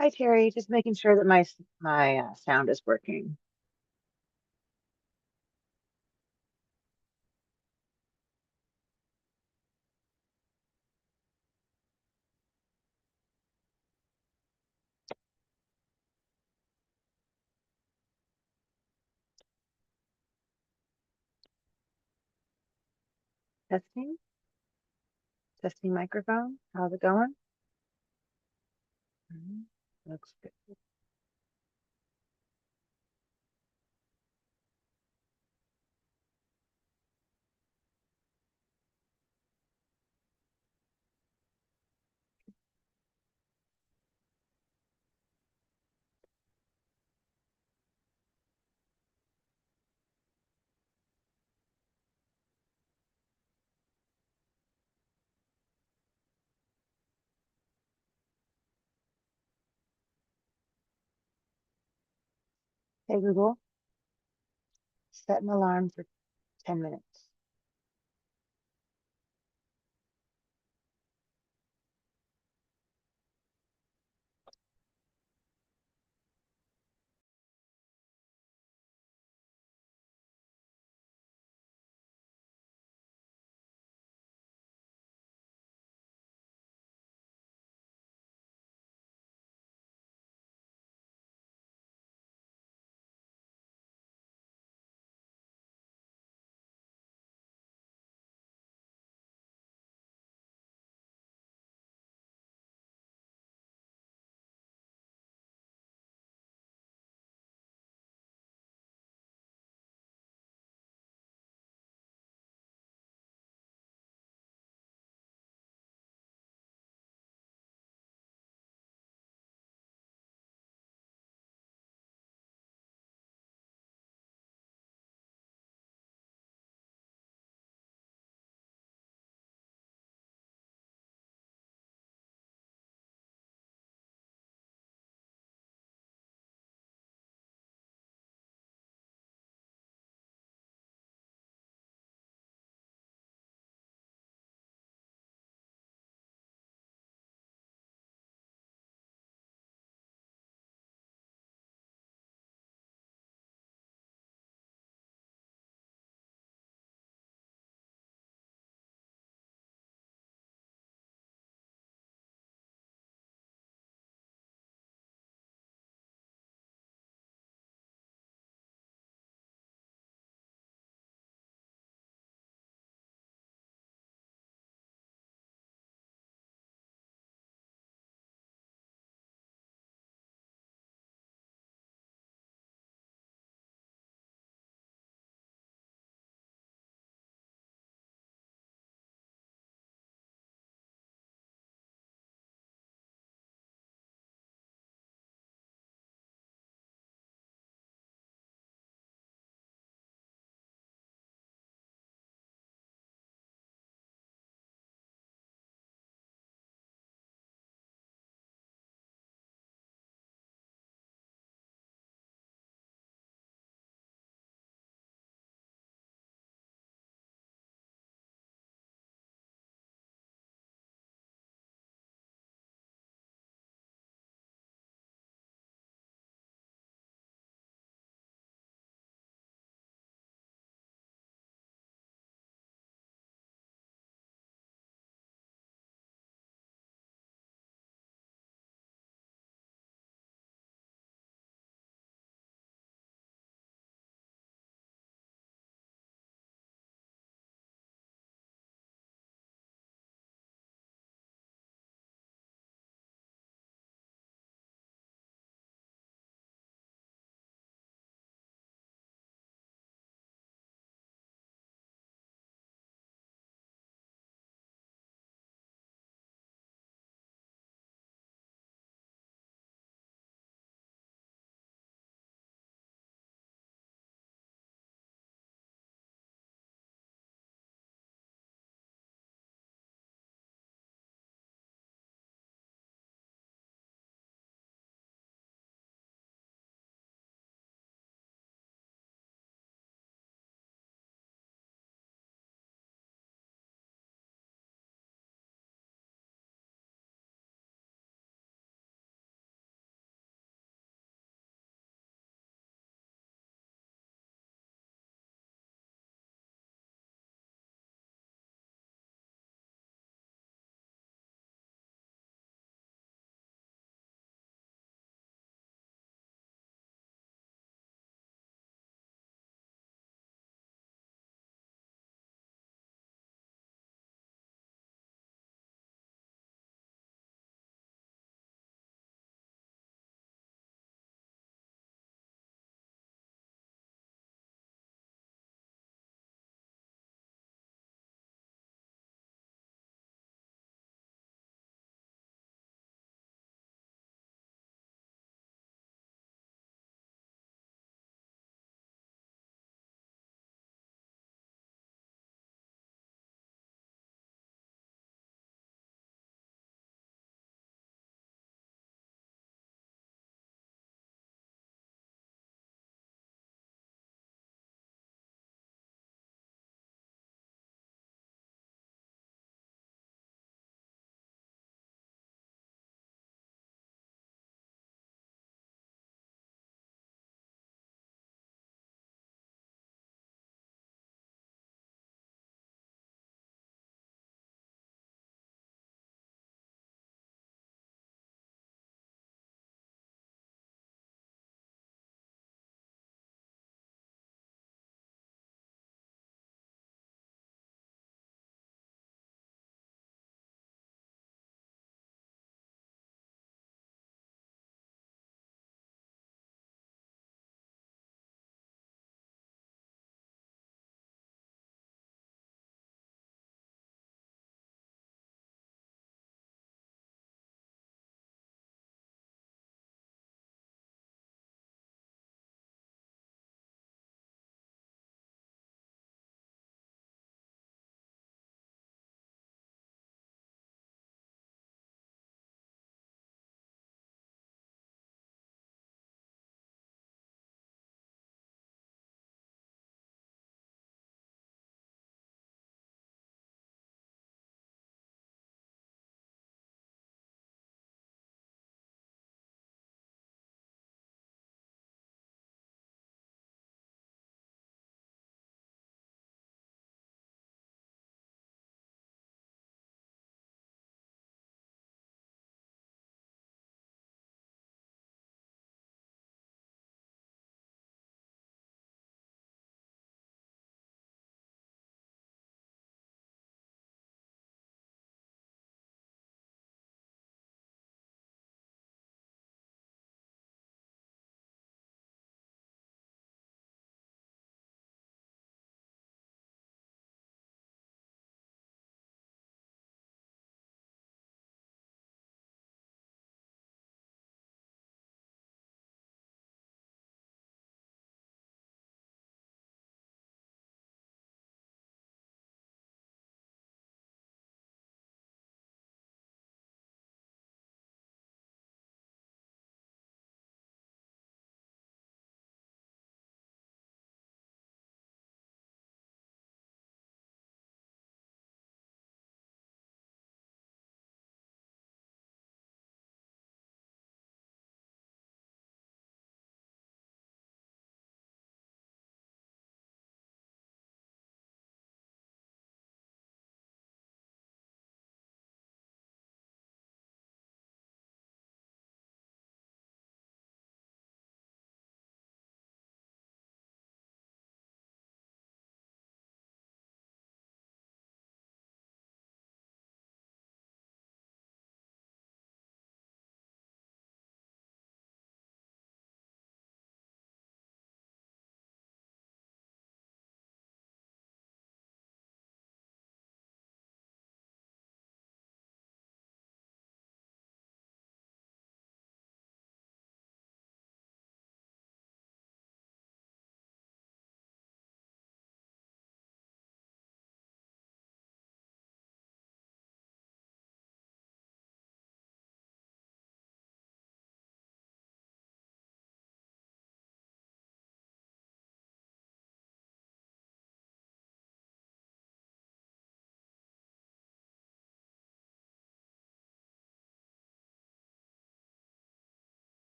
Hi Terry, just making sure that my sound is working. Testing, testing microphone. How's it going? Mhm. Looks good. Hey Google, set an alarm for 10 minutes.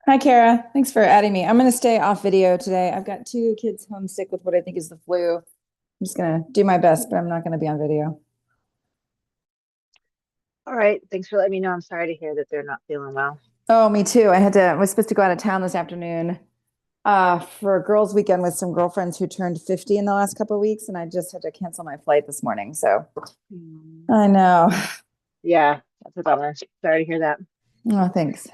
Hi, Kara. Thanks for adding me. I'm going to stay off video today. I've got two kids homesick with what I think is the flu. I'm just going to do my best, but I'm not going to be on video. All right. Thanks for letting me know. I'm sorry to hear that they're not feeling well. Oh, me too. I was supposed to go out of town this afternoon for a girls' weekend with some girlfriends who turned 50 in the last couple of weeks, and I just had to cancel my flight this morning. So Mm. I know. Yeah, that's a bummer. Sorry to hear that. Oh, thanks.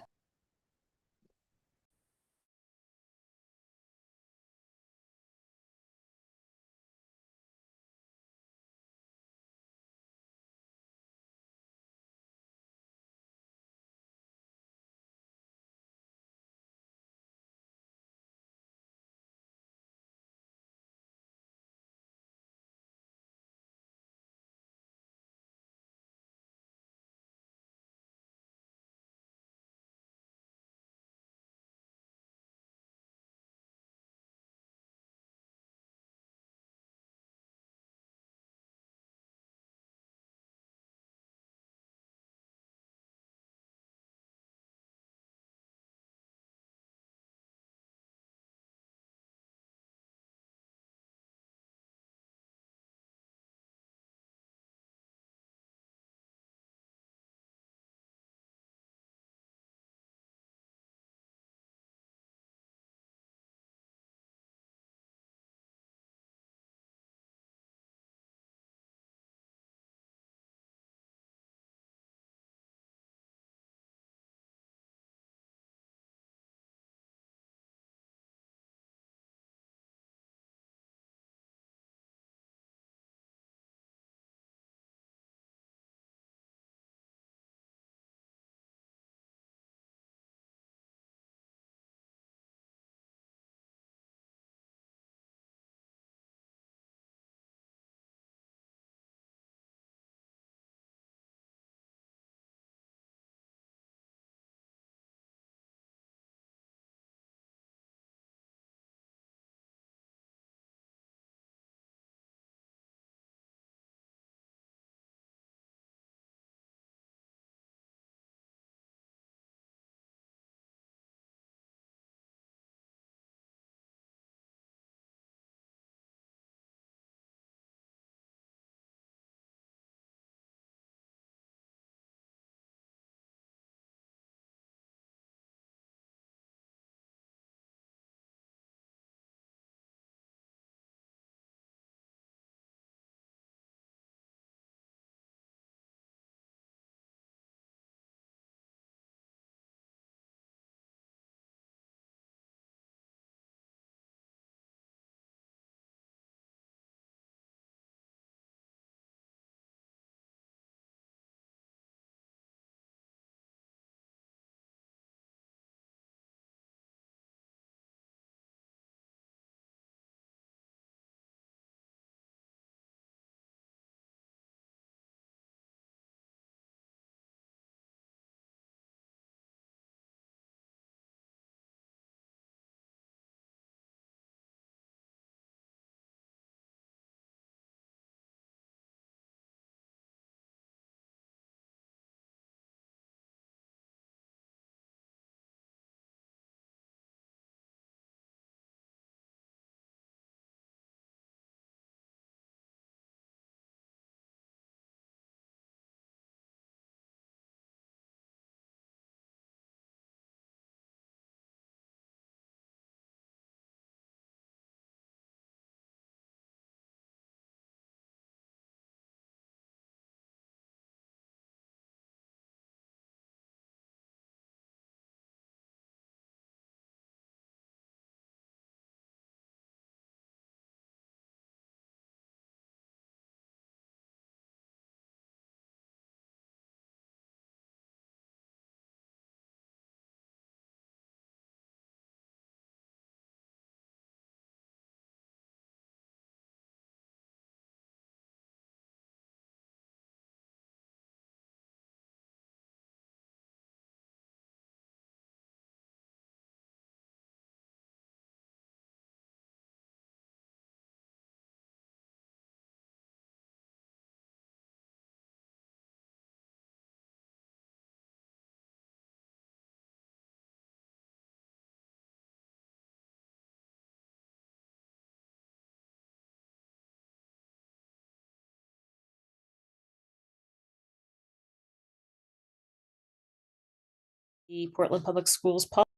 the Portland Public Schools policy,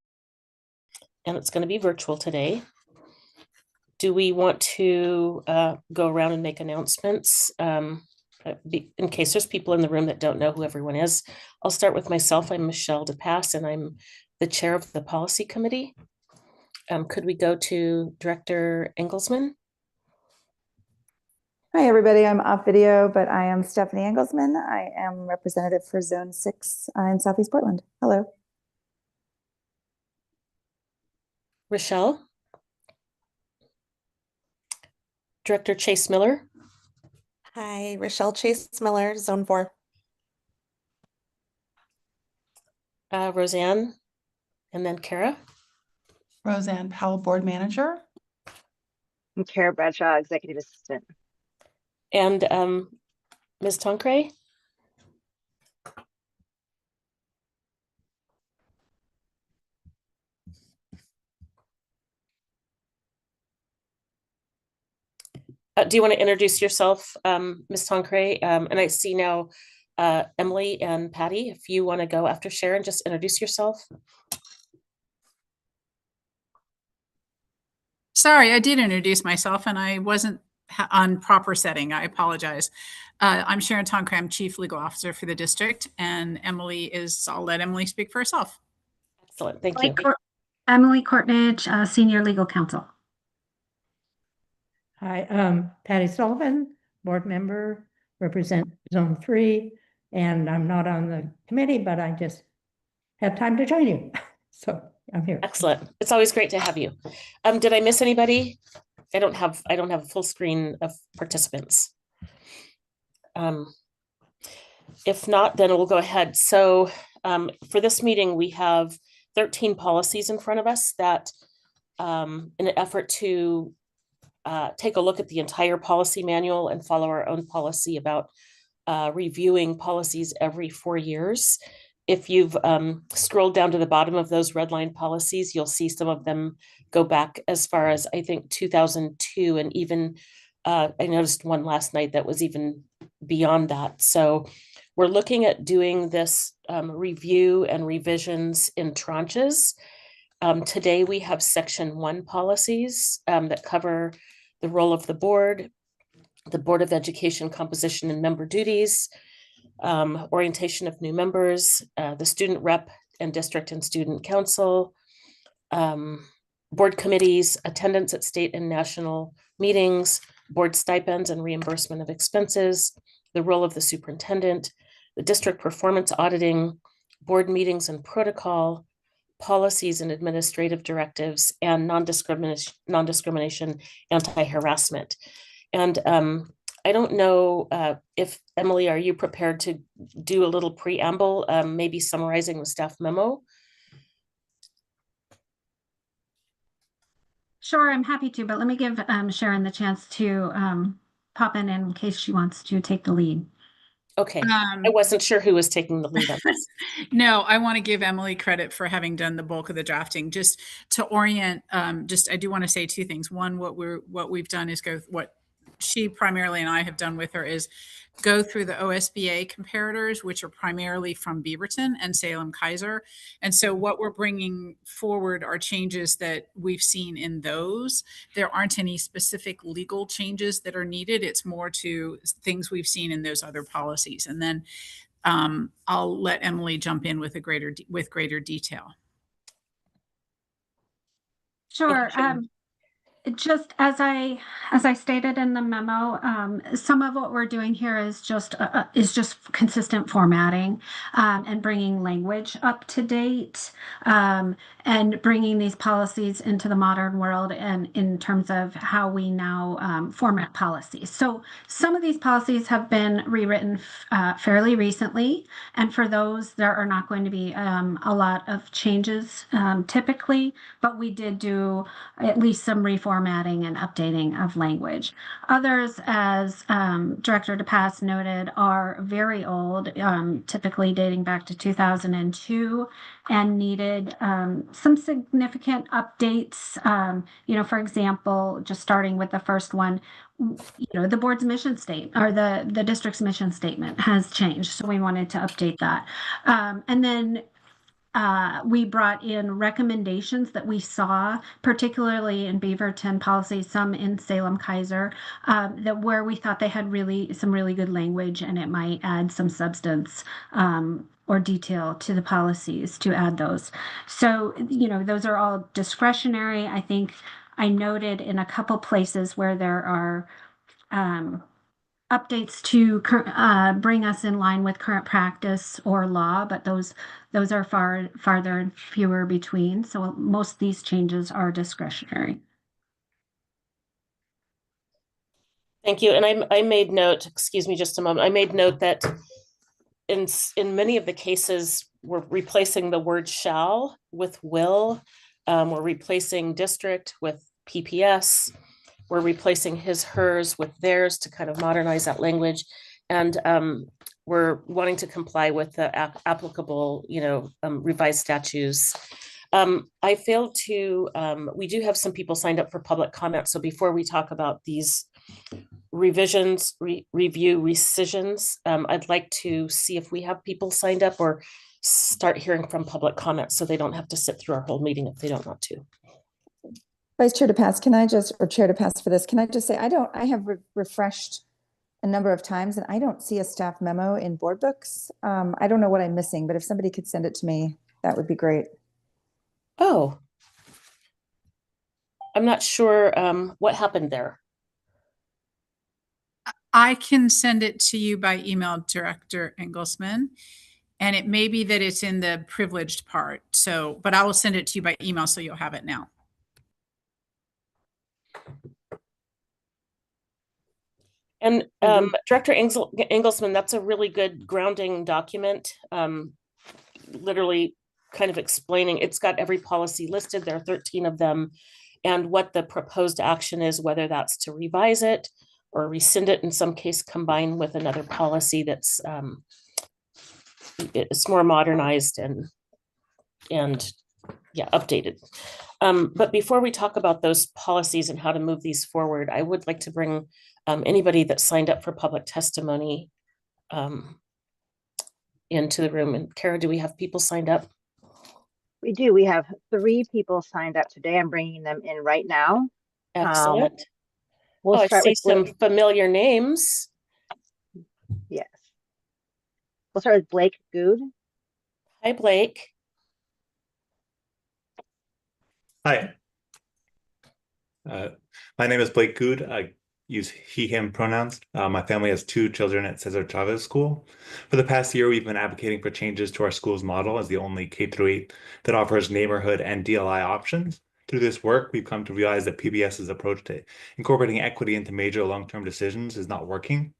and it's going to be virtual today. Do we want to go around and make announcements in case there's people in the room that don't know who everyone is? I'll start with myself. I'm Michelle DePass, and I'm the chair of the policy committee. Could we go to Director Engelsman? Hi, everybody. I'm off video, but I am Stephanie Engelsman. I am representative for Zone 6 in Southeast Portland. Hello. Rochelle? Director Chase Miller? Hi, Rochelle Chase Miller, Zone 4. Roseanne? And then Kara? Roseanne Powell, Board Manager. I'm Kara Bradshaw, Executive Assistant. And Ms. Tancre? Do you want to introduce yourself, Ms. Tancre? And I see now Emily and Patty, if you want to go after Sharon, just introduce yourself. Sorry, I did introduce myself and I wasn't on proper setting. I apologize. I'm Sharon Tancre, I'm Chief Legal Officer for the district, and Emily is, I'll let Emily speak for herself. Excellent, thank you. Emily Courtnidge, Senior Legal Counsel. Hi, Patty Sullivan, board member, represent Zone 3, and I'm not on the committee, but I just have time to join you. So I'm here. Excellent. It's always great to have you. Did I miss anybody? I don't have a full screen of participants. If not, then we'll go ahead. So for this meeting, we have 13 policies in front of us that in an effort to take a look at the entire policy manual and follow our own policy about reviewing policies every 4 years. If you've scrolled down to the bottom of those red line policies, you'll see some of them go back as far as, I think, 2002. And even I noticed one last night that was even beyond that. So we're looking at doing this review and revisions in tranches. Today, we have Section 1 policies that cover the role of the Board of Education composition and member duties, orientation of new members, the student rep and district and student council, board committees, attendance at state and national meetings, board stipends and reimbursement of expenses, the role of the superintendent, the district performance auditing, board meetings and protocol, policies and administrative directives, and non-discrimination, anti-harassment. And I don't know if, Emily, are you prepared to do a little preamble, maybe summarizing the staff memo? Sure, I'm happy to, but let me give Sharon the chance to pop in case she wants to take the lead. Okay, I wasn't sure who was taking the lead on this. No, I want to give Emily credit for having done the bulk of the drafting. Just to orient, I do want to say two things. One, what we've done is what she primarily and I have done with her is go through the OSBA comparators, which are primarily from Beaverton and Salem Kaiser. And so what we're bringing forward are changes that we've seen in those. There aren't any specific legal changes that are needed. It's more to things we've seen in those other policies. And then I'll let Emily jump in with greater detail. Sure. Just as I stated in the memo, some of what we're doing here is just consistent formatting and bringing language up to date and bringing these policies into the modern world and in terms of how we now format policies. So some of these policies have been rewritten fairly recently, and for those there are not going to be a lot of changes typically, but we did do at least some reformatting and updating of language. Others, as Director DePass noted, are very old, typically dating back to 2002, and needed some significant updates. For example, just starting with the first one, the board's mission statement or the district's mission statement has changed, so we wanted to update that. And then we brought in recommendations that we saw, particularly in Beaverton policy, some in Salem Kaiser, that where we thought they had some really good language, and it might add some substance or detail to the policies to add those. So, those are all discretionary. I think I noted in a couple places where there are updates to bring us in line with current practice or law, but those are farther and fewer between. So most of these changes are discretionary. Thank you. And I made note, excuse me just a moment, I made note that in many of the cases, we're replacing the word shall with will. We're replacing district with PPS. We're replacing his, hers with theirs to kind of modernize that language. And we're wanting to comply with the applicable, revised statutes. I failed to, we do have some people signed up for public comment. So before we talk about these revisions, review, rescissions, I'd like to see if we have people signed up or start hearing from public comment so they don't have to sit through our whole meeting if they don't want to. Vice Chair DePass, or Chair DePass for this, can I just say, I have refreshed a number of times and I don't see a staff memo in board books. I don't know what I'm missing, but if somebody could send it to me, that would be great. Oh, I'm not sure what happened there. I can send it to you by email, Director Engelsman, and it may be that it's in the privileged part. So, but I will send it to you by email so you'll have it now. And Director Engelsman, that's a really good grounding document, literally kind of explaining, it's got every policy listed, there are 13 of them, and what the proposed action is, whether that's to revise it or rescind it, in some case combine with another policy that's it's more modernized and yeah, updated. But before we talk about those policies and how to move these forward, I would like to bring anybody that signed up for public testimony into the room. And Kara, do we have people signed up? We do. We have 3 people signed up today. I'm bringing them in right now. Excellent. We'll I start see with some Blake. familiar names. Yes. We'll start with Blake Good. Hi, Blake. Hi. My name is Blake Good. I use he, him pronouns. My family has 2 children at Cesar Chavez School. For the past year, we've been advocating for changes to our school's model as the only K-8 that offers neighborhood and DLI options. Through this work, we've come to realize that PBS's approach to incorporating equity into major long-term decisions is not working.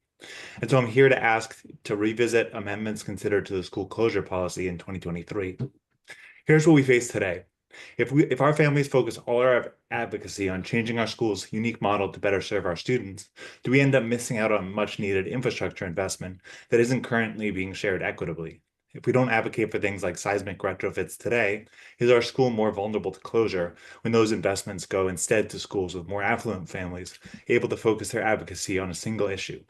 And so I'm here to ask to revisit amendments considered to the school closure policy in 2023. Here's what we face today. If our families focus all our advocacy on changing our school's unique model to better serve our students, do we end up missing out on much needed infrastructure investment that isn't currently being shared equitably? If we don't advocate for things like seismic retrofits today, is our school more vulnerable to closure when those investments go instead to schools with more affluent families able to focus their advocacy on a single issue?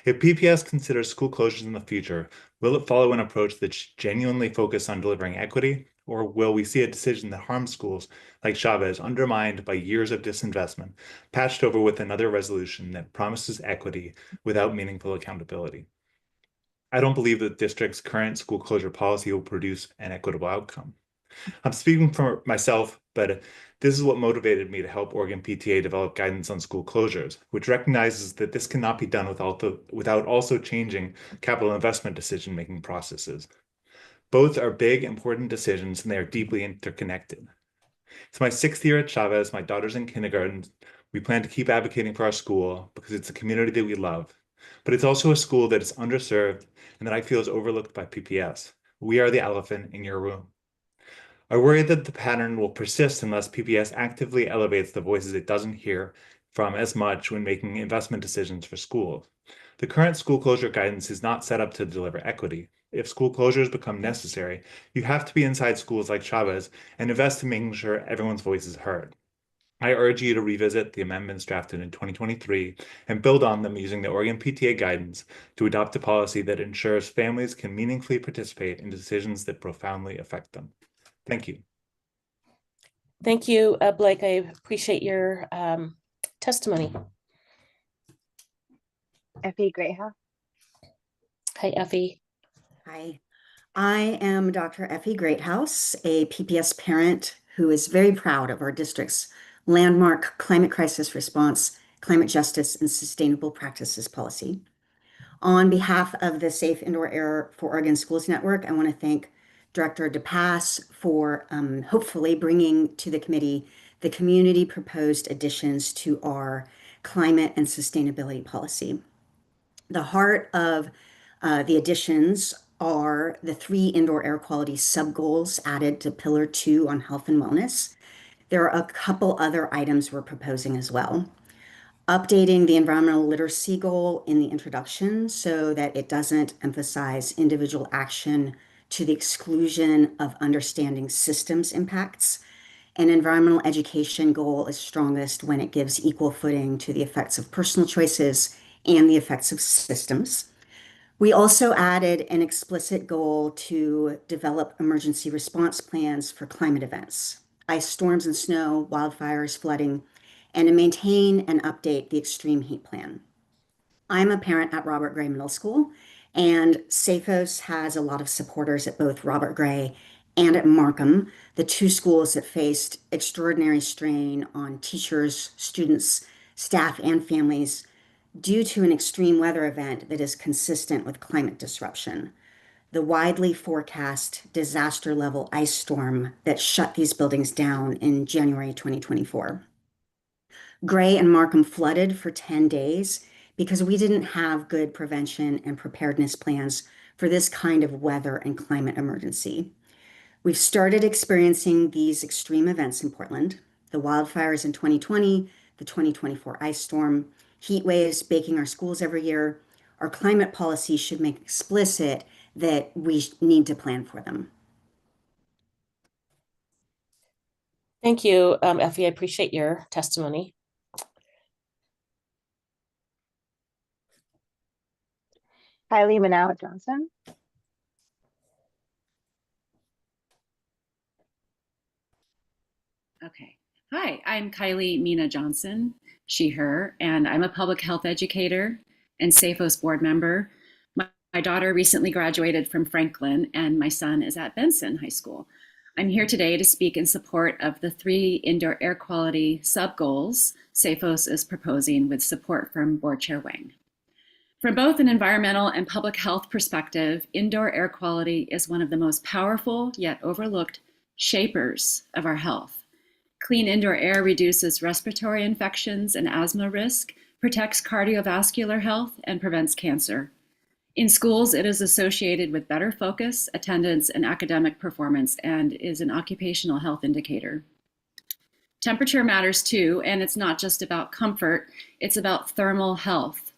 If PPS considers school closures in the future, will it follow an approach that's genuinely focused on delivering equity, or will we see a decision that harms schools like Chavez undermined by years of disinvestment, patched over with another resolution that promises equity without meaningful accountability? I don't believe that the district's current school closure policy will produce an equitable outcome. I'm speaking for myself, but this is what motivated me to help Oregon PTA develop guidance on school closures, which recognizes that this cannot be done without also changing capital investment decision-making processes. Both are big, important decisions, and they are deeply interconnected. It's my 6th year at Chavez. My daughter's in kindergarten. We plan to keep advocating for our school because it's a community that we love, but it's also a school that is underserved and that I feel is overlooked by PPS. We are the elephant in your room. I worry that the pattern will persist unless PPS actively elevates the voices it doesn't hear from as much when making investment decisions for schools. The current school closure guidance is not set up to deliver equity. If school closures become necessary, you have to be inside schools like Chavez and invest in making sure everyone's voice is heard. I urge you to revisit the amendments drafted in 2023 and build on them using the Oregon PTA guidance to adopt a policy that ensures families can meaningfully participate in decisions that profoundly affect them. Thank you. Thank you, Blake. I appreciate your testimony. Effie Greathouse. Hi, Effie. Hi, I am Dr. Effie Greathouse, a PPS parent who is very proud of our district's landmark climate crisis response, climate justice, and sustainable practices policy. On behalf of the Safe Indoor Air for Oregon Schools Network, I want to thank Director DePass for hopefully bringing to the committee the community proposed additions to our climate and sustainability policy. The heart of the additions are the 3 indoor air quality sub-goals added to Pillar 2 on health and wellness. There are a couple other items we're proposing as well. Updating the environmental literacy goal in the introduction so that it doesn't emphasize individual action to the exclusion of understanding systems impacts. An environmental education goal is strongest when it gives equal footing to the effects of personal choices and the effects of systems. We also added an explicit goal to develop emergency response plans for climate events, ice storms and snow, wildfires, flooding, and to maintain and update the extreme heat plan. I'm a parent at Robert Gray Middle School, and SAFOS has a lot of supporters at both Robert Gray and at Markham, the 2 schools that faced extraordinary strain on teachers, students, staff, and families due to an extreme weather event that is consistent with climate disruption. The widely forecast disaster level ice storm that shut these buildings down in January 2024. Gray and Markham flooded for 10 days because we didn't have good prevention and preparedness plans for this kind of weather and climate emergency. We've started experiencing these extreme events in Portland, the wildfires in 2020, the 2024 ice storm, heat waves baking our schools every year. Our climate policy should make explicit that we need to plan for them. Thank you, Effie. I appreciate your testimony. Kylie Manow Johnson. Okay. Hi, I'm Kylie Mina Johnson, she, her, and I'm a public health educator and SAFOS board member. My daughter recently graduated from Franklin, and my son is at Benson High School. I'm here today to speak in support of the 3 indoor air quality sub-goals SAFOS is proposing with support from Board Chair Wang. From both an environmental and public health perspective, indoor air quality is one of the most powerful yet overlooked shapers of our health. Clean indoor air reduces respiratory infections and asthma risk, protects cardiovascular health, and prevents cancer. In schools, it is associated with better focus, attendance, and academic performance, and is an occupational health indicator. Temperature matters too, and it's not just about comfort, it's about thermal health.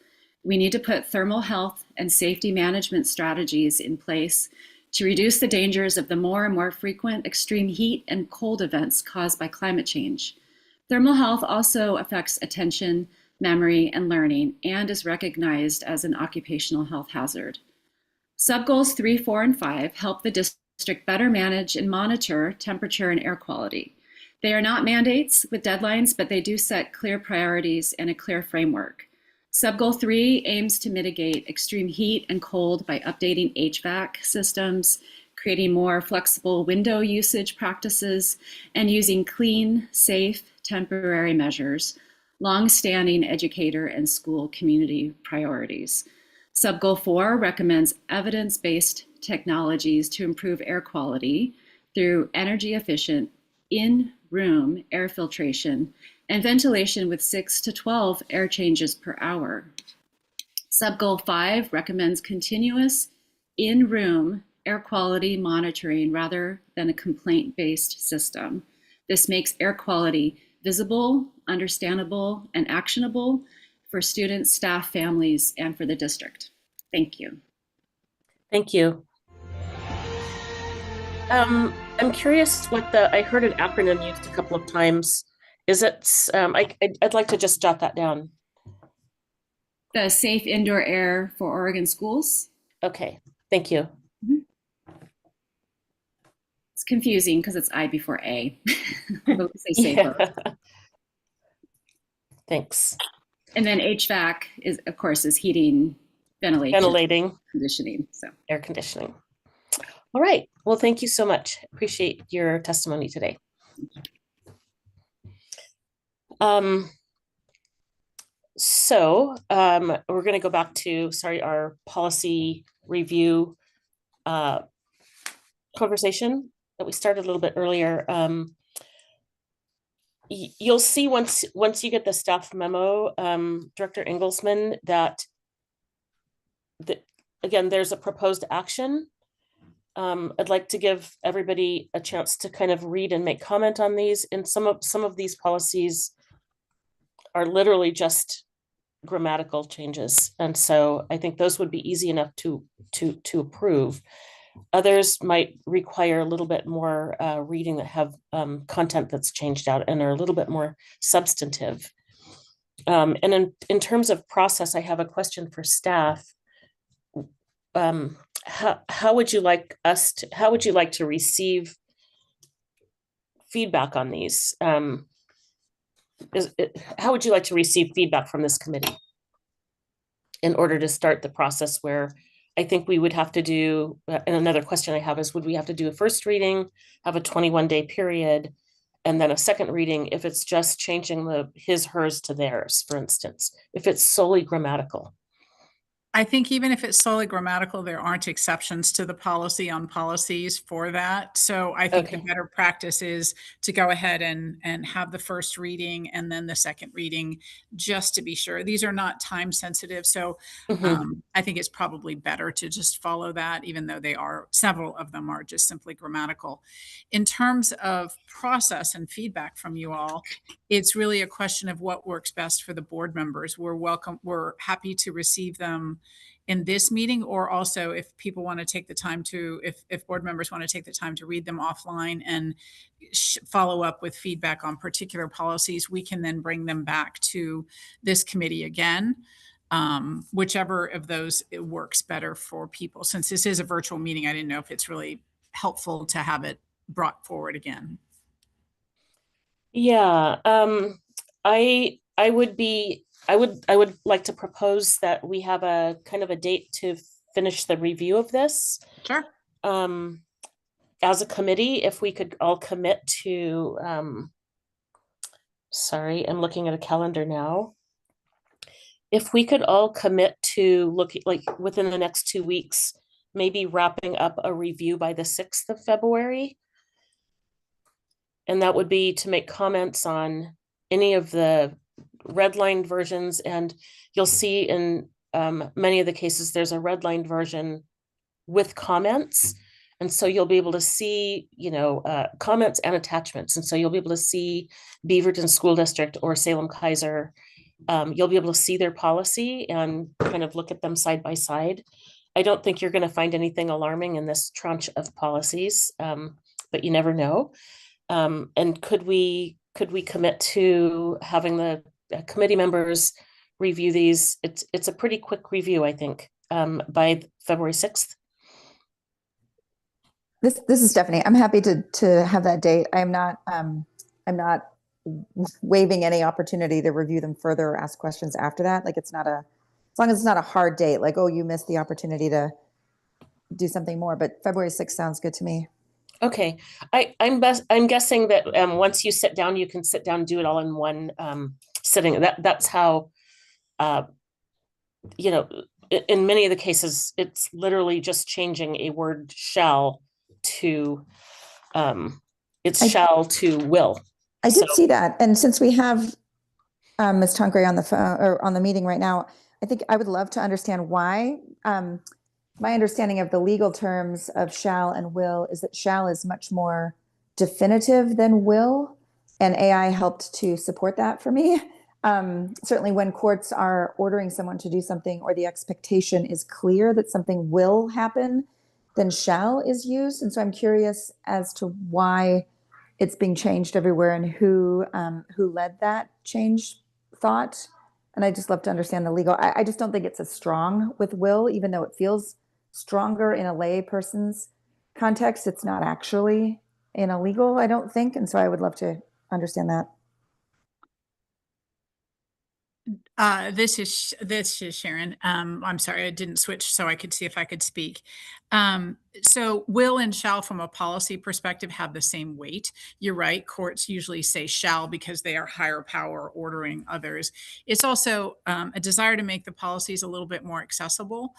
We need to put thermal health and safety management strategies in place to reduce the dangers of the more and more frequent extreme heat and cold events caused by climate change. Thermal health also affects attention, memory, and learning, and is recognized as an occupational health hazard. Sub-goals 3, 4, and 5 help the district better manage and monitor temperature and air quality. They are not mandates with deadlines, but they do set clear priorities and a clear framework. Sub-goal 3 aims to mitigate extreme heat and cold by updating HVAC systems, creating more flexible window usage practices, and using clean, safe, temporary measures, long-standing educator and school community priorities. Sub-goal 4 recommends evidence-based technologies to improve air quality through energy-efficient in-room air filtration and ventilation with 6 to 12 air changes per hour. Sub-goal 5 recommends continuous in-room air quality monitoring rather than a complaint-based system. This makes air quality visible, understandable, and actionable for students, staff, families, and for the district. Thank you. Thank you. I'm curious what I heard an acronym used a couple of times Is it, I'd like to just jot that down. The safe indoor air for Oregon schools. Okay, thank you. It's confusing because it's I before A. But we say safer. Yeah. Thanks. And then HVAC is, of course, is heating, ventilation, Ventilating, conditioning. So air conditioning. All right. Well, thank you so much. Appreciate your testimony today. We're going to go back to, our policy review conversation that we started a little bit earlier. You'll see once you get the staff memo, Director Engelsman, that again, there's a proposed action. I'd like to give everybody a chance to kind of read and make comment on these. And some of these policies are literally just grammatical changes, and so I think those would be easy enough to approve. Others might require a little bit more reading, that have content that's changed out and are a little bit more substantive. And in terms of process, I have a question for staff. How would you like to receive feedback on these? How would you like to receive feedback from this committee in order to start the process, where I think we would have to do, and another question I have is, would we have to do a first reading, have a 21-day period, and then a second reading if it's just changing the his, hers to theirs, for instance, if it's solely grammatical? I think even if it's solely grammatical, there aren't exceptions to the policy on policies for that. So I think the better practice is to go ahead and have the first reading and then the second reading, just to be sure. These are not time sensitive. So I think it's probably better to just follow that, even though several of them are just simply grammatical. In terms of process and feedback from you all, it's really a question of what works best for the board members. We're happy to receive them in this meeting, or also if people want to take the time to, if board members want to take the time to read them offline and follow up with feedback on particular policies, we can then bring them back to this committee again. Whichever of those works better for people. Since this is a virtual meeting, I didn't know if it's really helpful to have it brought forward again. Yeah, I would like to propose that we have a kind of a date to finish the review of this. Sure. As a committee, if we could all commit to, sorry, I'm looking at a calendar now. If we could all commit to looking like within the next 2 weeks, maybe wrapping up a review by the 6th of February. And that would be to make comments on any of the redlined versions. And you'll see in many of the cases, there's a redlined version with comments. And so you'll be able to see, comments and attachments. And so you'll be able to see Beaverton School District or Salem Kaiser. You'll be able to see their policy and kind of look at them side by side. I don't think you're going to find anything alarming in this tranche of policies, but you never know. And could we commit to having the committee members review these? It's a pretty quick review, I think, by February 6th. This is Stephanie. I'm happy to have that date. I'm not waiving any opportunity to review them further or ask questions after that. Like, as long as it's not a hard date, like, oh, you missed the opportunity to do something more, but February 6th sounds good to me. Okay. I'm guessing that once you sit down, you can sit down and do it all in one sitting. That's how, in many of the cases, it's literally just changing a word shall to, shall to will. I did see that. And since we have Ms. Tongray on the phone or on the meeting right now, I think I would love to understand why. My understanding of the legal terms of shall and will is that shall is much more definitive than will, and AI helped to support that for me. Certainly when courts are ordering someone to do something or the expectation is clear that something will happen, then shall is used. And so I'm curious as to why it's being changed everywhere and who led that change thought. And I just love to understand the legal. I just don't think it's as strong with will, even though it feels stronger in a lay person's context. It's not actually in a legal, I don't think. And so I would love to understand that. This is Sharon. I'm sorry, I didn't switch so I could see if I could speak. So will and shall from a policy perspective have the same weight. You're right. Courts usually say shall because they are higher power ordering others. It's also a desire to make the policies a little bit more accessible.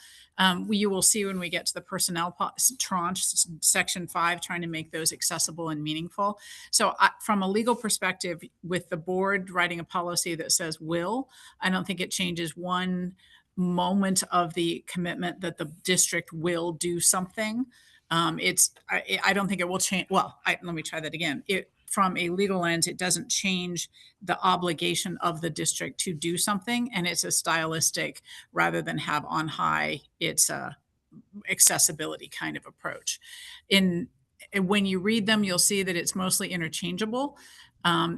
You will see when we get to the personnel tranche, section 5, trying to make those accessible and meaningful. So from a legal perspective, with the board writing a policy that says will, I don't think it changes one moment of the commitment that the district will do something. I don't think it will change. Well, let me try that again. From a legal lens, it doesn't change the obligation of the district to do something. And it's a stylistic rather than have on high, it's a accessibility kind of approach. When you read them, you'll see that it's mostly interchangeable.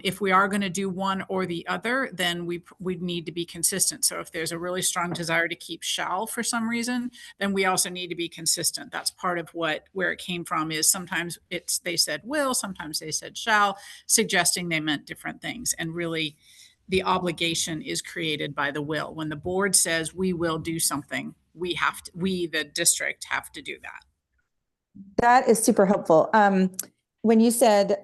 If we are going to do one or the other, then we need to be consistent. So if there's a really strong desire to keep shall for some reason, then we also need to be consistent. That's part of where it came from, is sometimes they said will, sometimes they said shall, suggesting they meant different things. And really the obligation is created by the will. When the board says we will do something, we, the district, have to do that. That is super helpful. When you said,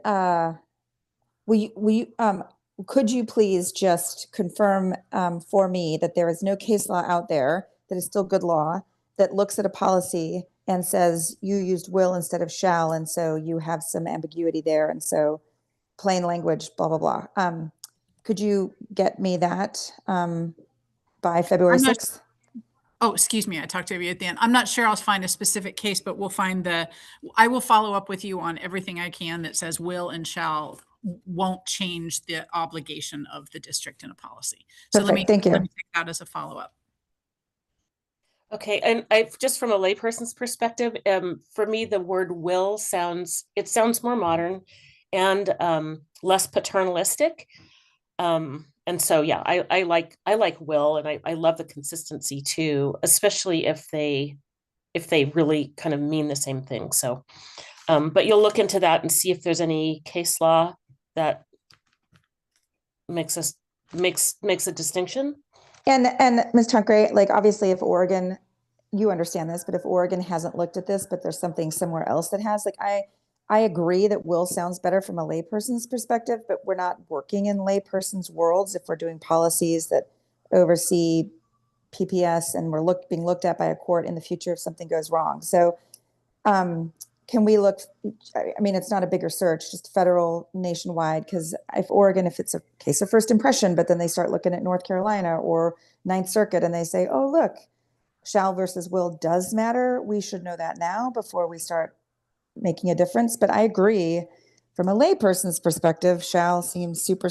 could you please just confirm for me that there is no case law out there that is still good law that looks at a policy and says you used will instead of shall, and so you have some ambiguity there, and so plain language, blah, blah, blah. Could you get me that by February 6th? Oh, excuse me. I talked to you at the end. I'm not sure I'll find a specific case, but I will follow up with you on everything I can that says will and shall won't change the obligation of the district in a policy. So Perfect. Thank you. let me take that as a follow-up. Okay, and just from a layperson's perspective, for me, the word will sounds more modern and less paternalistic. And so, yeah, I like will, and I love the consistency too, especially if they really kind of mean the same thing. So, but you'll look into that and see if there's any case law that makes a distinction. And Ms. Tonk-Gray, like obviously if Oregon, you understand this, but if Oregon hasn't looked at this, but there's something somewhere else that has, like I agree that will sounds better from a layperson's perspective, but we're not working in layperson's worlds if we're doing policies that oversee PPS and we're being looked at by a court in the future if something goes wrong. So can we look, I mean, it's not a bigger search, just federal, nationwide, because if Oregon, if it's a case of first impression, but then they start looking at North Carolina or Ninth Circuit and they say, oh, look, shall versus will does matter. We should know that now before we start making a difference. But I agree from a layperson's perspective, shall seems super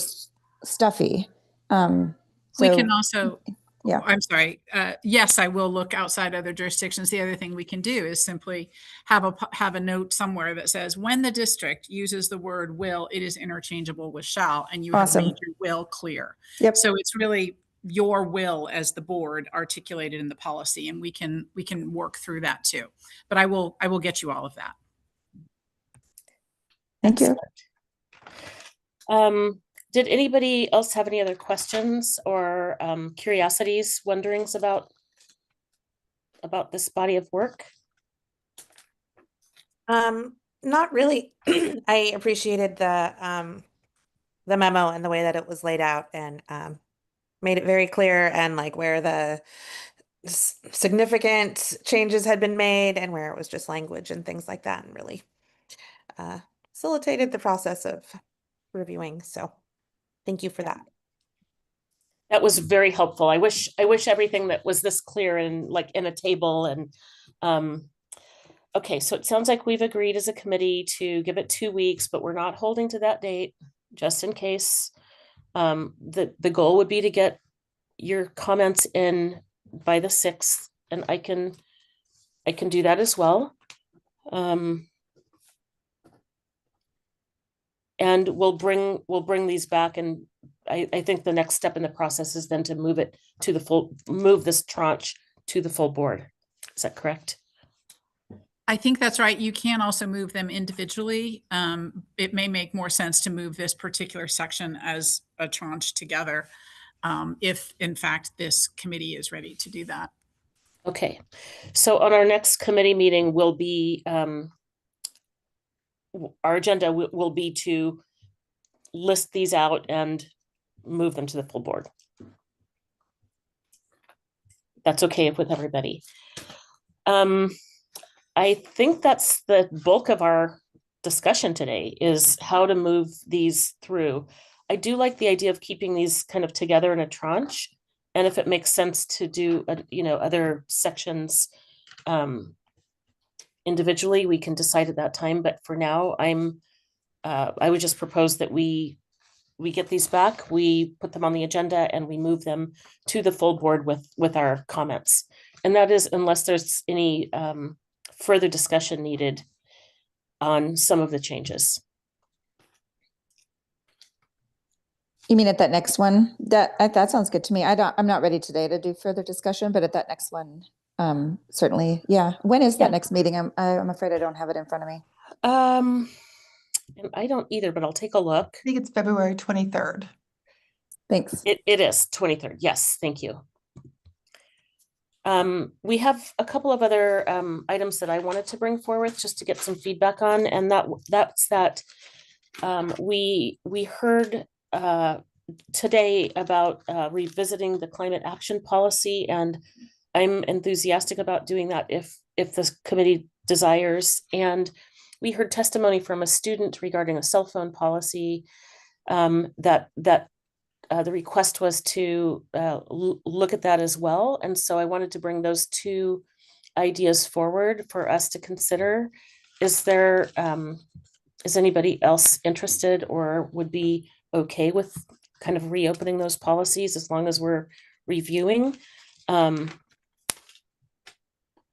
stuffy. We can also, yeah. I'm sorry. Yes, I will look outside other jurisdictions. The other thing we can do is simply have a note somewhere that says when the district uses the word will, it is interchangeable with shall, and you have made your will clear. Yep. So it's really your will as the board articulated in the policy, and we can work through that too. But I will get you all of that. Thank you. Did anybody else have any other questions or curiosities, wonderings about this body of work? Not really. I appreciated the memo and the way that it was laid out and made it very clear and like where the significant changes had been made and where it was just language and things like that, and really facilitated the process of reviewing. So thank you for that. That was very helpful. I wish everything that was this clear and like in a table. And okay, so it sounds like we've agreed as a committee to give it 2 weeks, but we're not holding to that date just in case. The goal would be to get your comments in by the 6th, and I can do that as well. And we'll bring these back, and I think the next step in the process is then to move this tranche to the full board. Is that correct? I think that's right. You can also move them individually. It may make more sense to move this particular section as a tranche together, if in fact this committee is ready to do that. Okay, so on our next committee meeting will be, our agenda will be to list these out and move them to the full board. That's okay with everybody. I think that's the bulk of our discussion today, is how to move these through. I do like the idea of keeping these kind of together in a tranche. And if it makes sense to do, other sections individually, we can decide at that time. But for now, I would just propose that we get these back, we put them on the agenda, and we move them to the full board with our comments. And that is unless there's any further discussion needed on some of the changes. You mean at that next one? That sounds good to me. I'm not ready today to do further discussion, but at that next one, certainly, yeah. When is that next meeting? I'm afraid I don't have it in front of me. And I don't either, but I'll take a look. I think it's February 23rd. Thanks. It is 23rd. Yes, thank you. We have a couple of other items that I wanted to bring forward just to get some feedback on, and that's that we heard today about revisiting the climate action policy, and I'm enthusiastic about doing that if the committee desires. And we heard testimony from a student regarding a cell phone policy that the request was to look at that as well. And so I wanted to bring those two ideas forward for us to consider. Is anybody else interested or would be okay with kind of reopening those policies as long as we're reviewing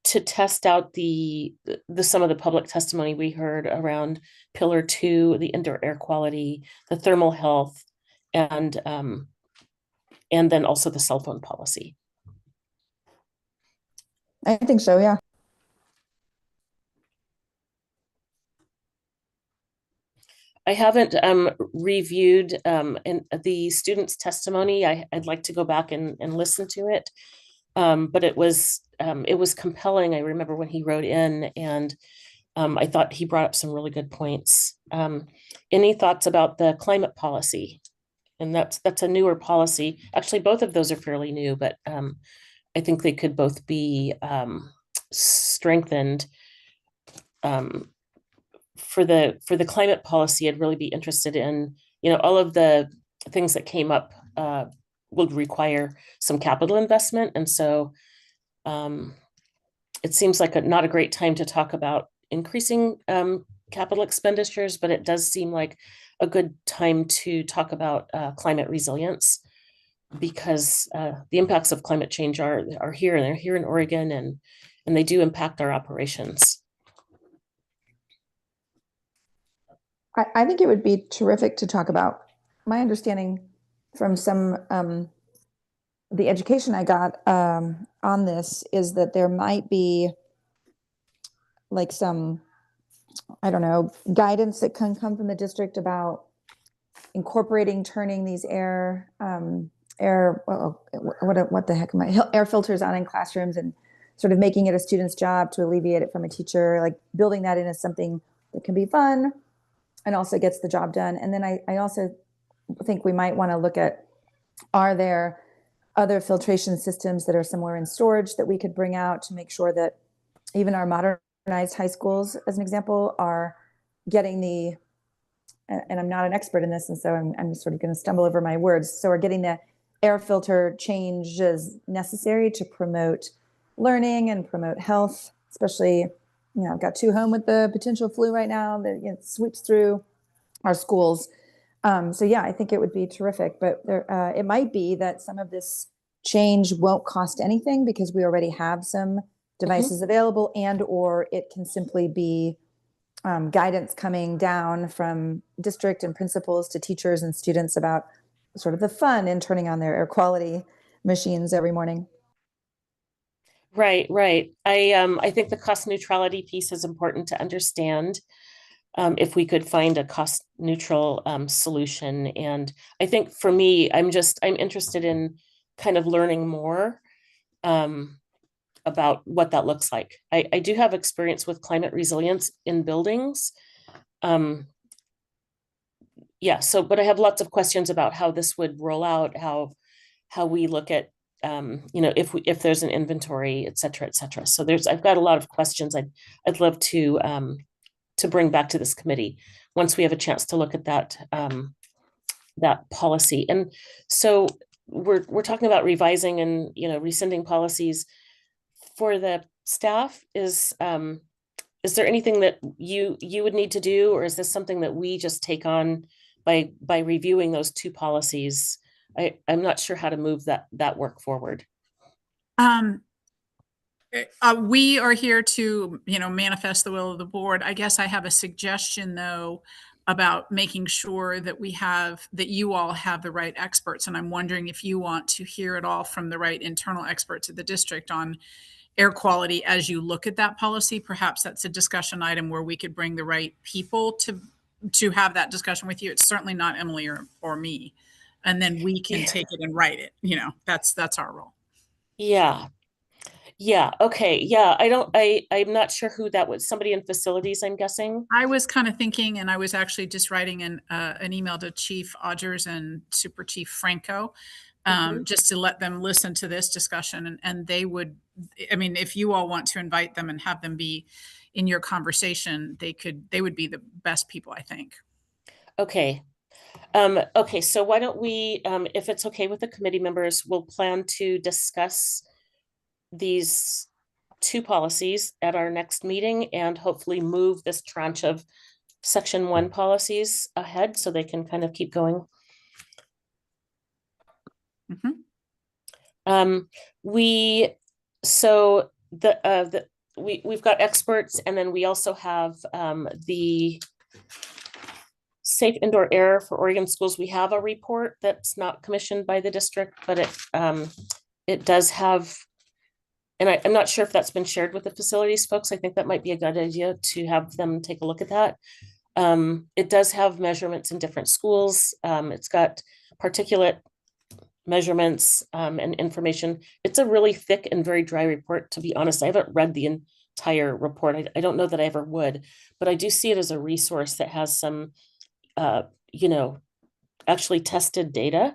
to test out the some of the public testimony we heard around Pillar 2, the indoor air quality, the thermal health, and then also the cell phone policy. I think so, yeah. I haven't reviewed in the student's testimony. I'd like to go back and listen to it, but it was compelling. I remember when he wrote in, and I thought he brought up some really good points. Any thoughts about the climate policy? And that's a newer policy. Actually, both of those are fairly new, but I think they could both be strengthened. For the climate policy, I'd really be interested in, all of the things that came up would require some capital investment. And so it seems like not a great time to talk about increasing capital expenditures, but it does seem like a good time to talk about climate resilience, because the impacts of climate change are here, and they're here in Oregon, and they do impact our operations. I think it would be terrific to talk about. My understanding from some the education I got on this is that there might be like some, I don't know, guidance that can come from the district about incorporating, turning these air filters on in classrooms, and sort of making it a student's job to alleviate it from a teacher, like building that in as something that can be fun and also gets the job done. And then I also think we might want to look at, are there other filtration systems that are somewhere in storage that we could bring out to make sure that even our modernized high schools, as an example, are getting the, and I'm not an expert in this, and so I'm sort of going to stumble over my words. So we're getting the air filter changes necessary to promote learning and promote health, especially, I've got 2 home with the potential flu right now that sweeps through our schools. So yeah, I think it would be terrific, but it might be that some of this change won't cost anything because we already have some devices available, and or it can simply be guidance coming down from district and principals to teachers and students about sort of the fun in turning on their air quality machines every morning. Right, right. I think the cost neutrality piece is important to understand. If we could find a cost neutral solution. And I think for me, I'm interested in kind of learning more about what that looks like. I do have experience with climate resilience in buildings. Yeah, so, but I have lots of questions about how this would roll out, how we look at, you know, if there's an inventory, et cetera, et cetera. So I've got a lot of questions I'd love to bring back to this committee once we have a chance to look at that that policy. And so we're talking about revising and, you know, rescinding policies for the staff. Is there anything that you would need to do, or is this something that we just take on by reviewing those two policies? I'm not sure how to move that work forward. We are here to, you know, manifest the will of the board. I guess I have a suggestion, though, about making sure that that you all have the right experts. And I'm wondering if you want to hear it all from the right internal experts at the district on air quality as you look at that policy. Perhaps that's a discussion item where we could bring the right people to have that discussion with you. It's certainly not Emily or me. And then we can take it and write it. You know, that's our role. Yeah. Yeah. Okay. Yeah. I'm not sure who that was. Somebody in facilities, I'm guessing. I was kind of thinking, and I was actually just writing an email to Chief Odgers and Super Chief Franco, just to let them listen to this discussion. And they would, I mean, if you all want to invite them and have them be in your conversation, they would be the best people, I think. Okay. Okay. So why don't we, if it's okay with the committee members, we'll plan to discuss these two policies at our next meeting and hopefully move this tranche of Section 1 policies ahead so they can kind of keep going. We've got experts, and then we also have the Safe Indoor Air for Oregon Schools. We have a report that's not commissioned by the district, but it does have, and I'm not sure if that's been shared with the facilities folks. I think that might be a good idea to have them take a look at that. It does have measurements in different schools. It's got particulate measurements and information. It's a really thick and very dry report, to be honest. I haven't read the entire report. I don't know that I ever would, but I do see it as a resource that has some, you know, actually tested data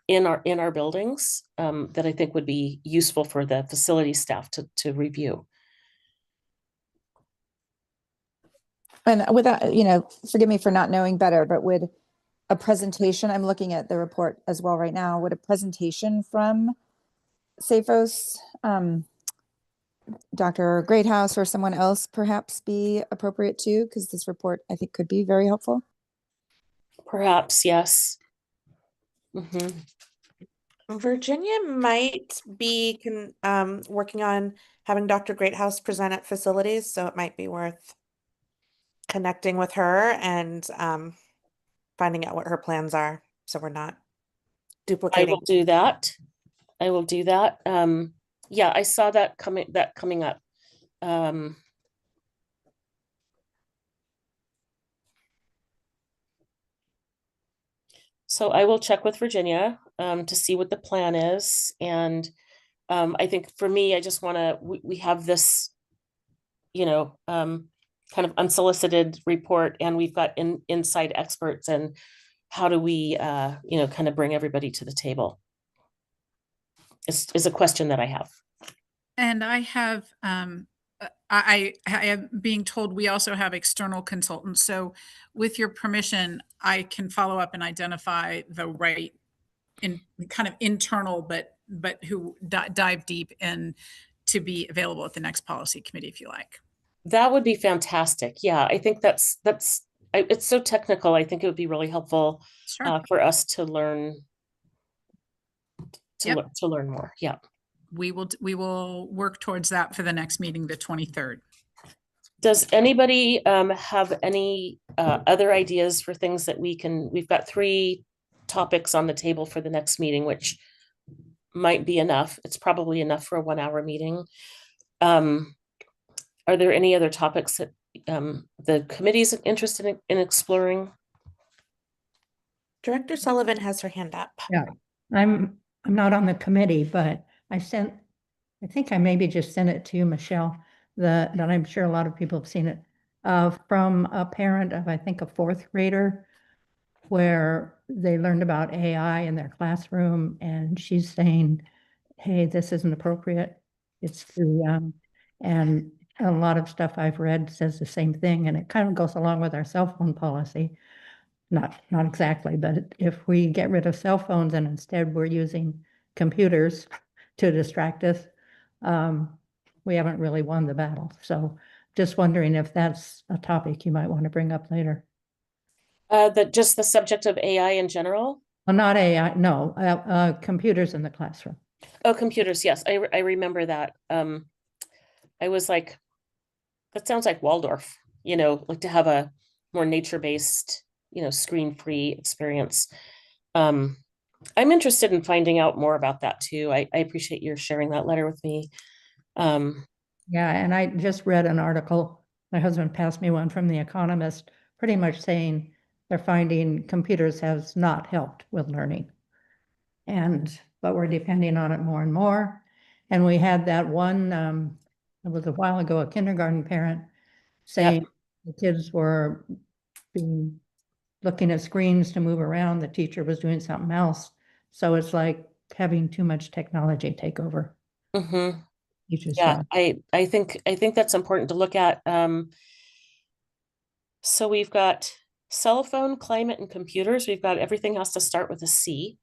in our buildings that I think would be useful for the facility staff to review. And without, you know, forgive me for not knowing better, but would a presentation, I'm looking at the report as well right now, would a presentation from SAFOS, Dr. Greathouse or someone else perhaps be appropriate too? Because this report I think could be very helpful. Perhaps, yes. Virginia might be working on having Dr. Greathouse present at facilities, so it might be worth connecting with her and finding out what her plans are, so we're not duplicating. I will do that. Yeah, I saw that coming up. So I will check with Virginia to see what the plan is. And I think for me, I just want to, we have this, you know, kind of unsolicited report, and we've got inside experts, and how do we, you know, kind of bring everybody to the table is a question that I have. And I have, I am being told we also have external consultants. So with your permission, I can follow up and identify the right kind of internal, but who dive deep and to be available at the next policy committee, if you like. That would be fantastic. Yeah, I think that's it's so technical. I think it would be really helpful for us to learn to learn more. Yeah. We will work towards that for the next meeting, the 23rd. Does anybody have any other ideas for things that we've got 3 topics on the table for the next meeting, which might be enough. It's probably enough for a 1-hour meeting. Are there any other topics that the committee's interested in exploring? Director Sullivan has her hand up. Yeah, I'm not on the committee, but I think I maybe just sent it to you, Michelle, that I'm sure a lot of people have seen it, from a parent of, I think, a 4th grader, where they learned about AI in their classroom, and she's saying, hey, this isn't appropriate. It's too young. And a lot of stuff I've read says the same thing, and it kind of goes along with our cell phone policy. Not exactly, but if we get rid of cell phones and instead we're using computers to distract us, we haven't really won the battle. So just wondering if that's a topic you might want to bring up later. Just the subject of AI in general? Well, not AI, no, computers in the classroom. Oh, computers, yes, I remember that. I was like, that sounds like Waldorf, like to have a more nature-based, screen-free experience. I'm interested in finding out more about that too. I appreciate your sharing that letter with me. Yeah, and I just read an article, my husband passed me one from The Economist, pretty much saying they're finding computers has not helped with learning. But we're depending on it more and more. And we had that one, it was a while ago, a kindergarten parent saying the kids were looking at screens to move around, the teacher was doing something else. So it's like having too much technology take over. Mm-hmm. Teachers' Yeah, job. I think that's important to look at. So we've got cell phone, climate, and computers. We've got everything has to start with a C.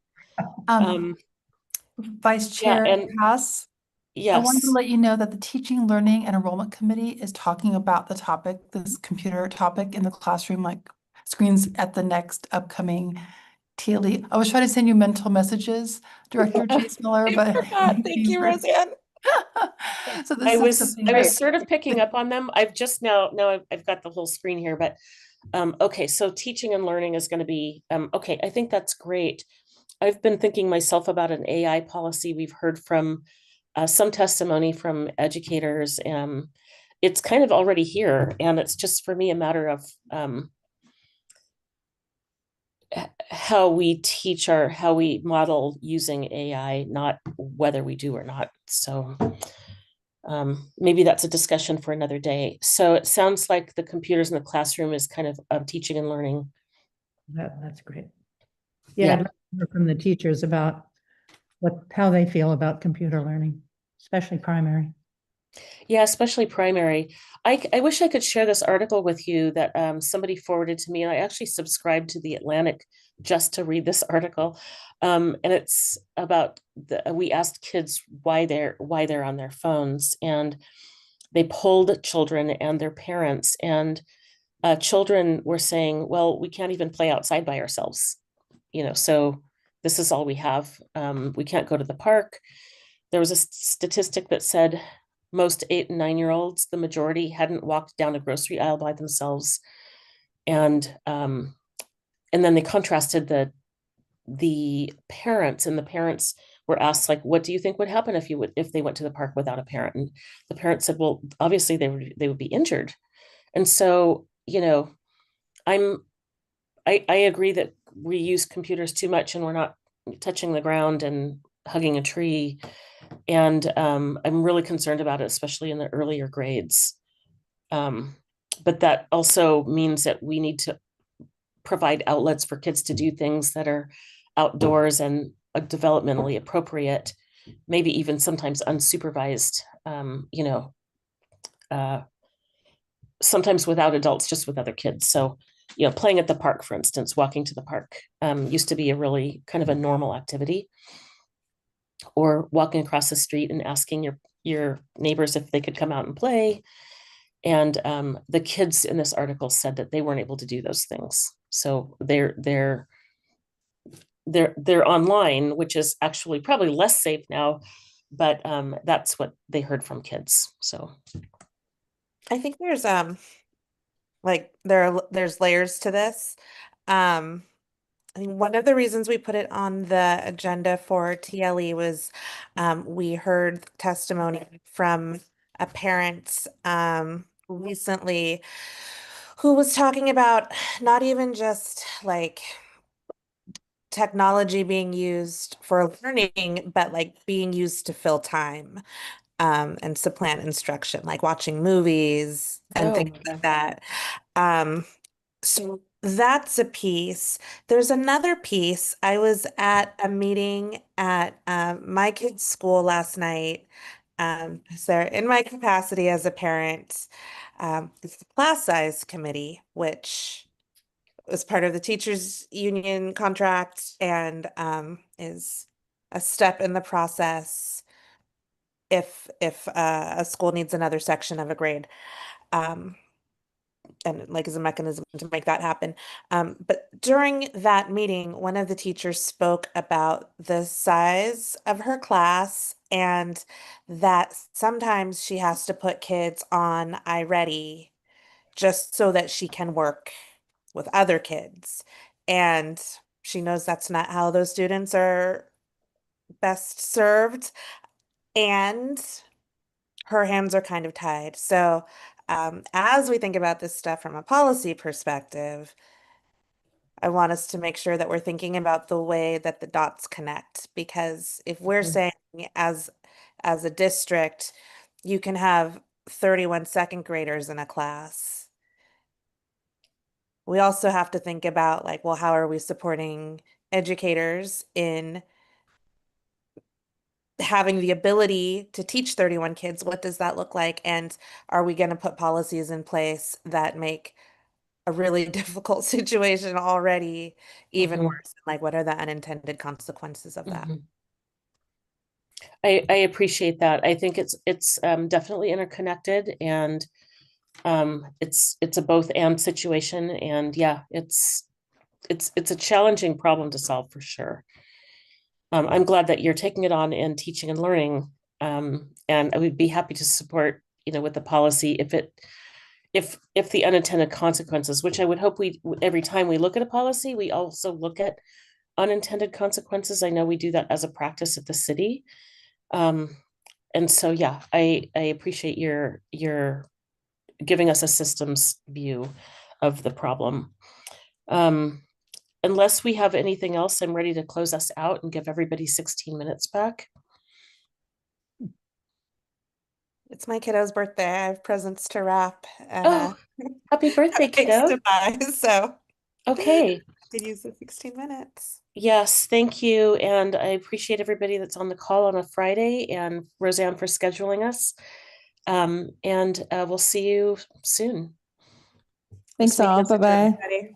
Vice Chair Haas, I wanted to Yes. let you know that the Teaching, Learning, and Enrollment Committee is talking about the topic, this computer topic in the classroom, like screens at the next upcoming TLE. I was trying to send you mental messages, Director Chase Miller, but Thank you, Roseanne. So I this is was something. sort of picking up on them. I've just now I've got the whole screen here, but okay, so teaching and learning is going to be okay. I think that's great. I've been thinking myself about an AI policy. We've heard from some testimony from educators, and it's kind of already here. And it's just for me a matter of how we teach how we model using AI, not whether we do or not. So maybe that's a discussion for another day. So it sounds like the computers in the classroom is kind of teaching and learning. That's great. Yeah, I'd like to hear from the teachers about how they feel about computer learning, especially primary. Yeah, especially primary. I wish I could share this article with you that somebody forwarded to me, and I actually subscribed to The Atlantic just to read this article. And it's about we asked kids why they're on their phones, and they polled children and their parents, and children were saying, well, we can't even play outside by ourselves, so this is all we have. We can't go to the park. There was a statistic that said most 8 and 9-year-olds, the majority hadn't walked down a grocery aisle by themselves. And then they contrasted the parents, and the parents were asked, like, what do you think would happen if they went to the park without a parent? And the parents said, well, obviously they would be injured. And so, I agree that we use computers too much and we're not touching the ground and hugging a tree. And I'm really concerned about it, especially in the earlier grades. But that also means that we need to provide outlets for kids to do things that are outdoors and developmentally appropriate, maybe even sometimes unsupervised, sometimes without adults, just with other kids. So, playing at the park, for instance, walking to the park used to be a really kind of a normal activity. Or walking across the street and asking your neighbors if they could come out and play. And the kids in this article said that they weren't able to do those things. So they're online, which is actually probably less safe now, but that's what they heard from kids. So I think there's there's layers to this. I think one of the reasons we put it on the agenda for TLE was we heard testimony from a parent recently who was talking about not even just like technology being used for learning, but like being used to fill time and supplant instruction, like watching movies and things like that. So that's a piece. There's another piece. I was at a meeting at my kids' school last night. So in my capacity as a parent, it's the class size committee, which was part of the teachers union contract and is a step in the process if a school needs another section of a grade. And like as a mechanism to make that happen. But during that meeting, one of the teachers spoke about the size of her class and that sometimes she has to put kids on iReady just so that she can work with other kids. And she knows that's not how those students are best served. And her hands are kind of tied. So as we think about this stuff from a policy perspective, I want us to make sure that we're thinking about the way that the dots connect. Because if we're saying as a district, you can have 31 second graders in a class, we also have to think about like, well, how are we supporting educators in having the ability to teach 31 kids? What does that look like? And are we going to put policies in place that make a really difficult situation already even worse? Like, what are the unintended consequences of that? I appreciate that. I think it's definitely interconnected, and it's a both and situation. And yeah, it's a challenging problem to solve for sure. I'm glad that you're taking it on and teaching and learning. And I would be happy to support, with the policy if the unintended consequences, which I would hope every time we look at a policy, we also look at unintended consequences. I know we do that as a practice at the city. And so, yeah, I appreciate your giving us a systems view of the problem. Unless we have anything else, I'm ready to close us out and give everybody 16 minutes back. It's my kiddo's birthday. I have presents to wrap. Oh, happy birthday, kiddo. To buy, so okay. To use the 16 minutes. Yes, thank you. And I appreciate everybody that's on the call on a Friday, and Roseanne for scheduling us. And we'll see you soon. Thanks all. Bye-bye.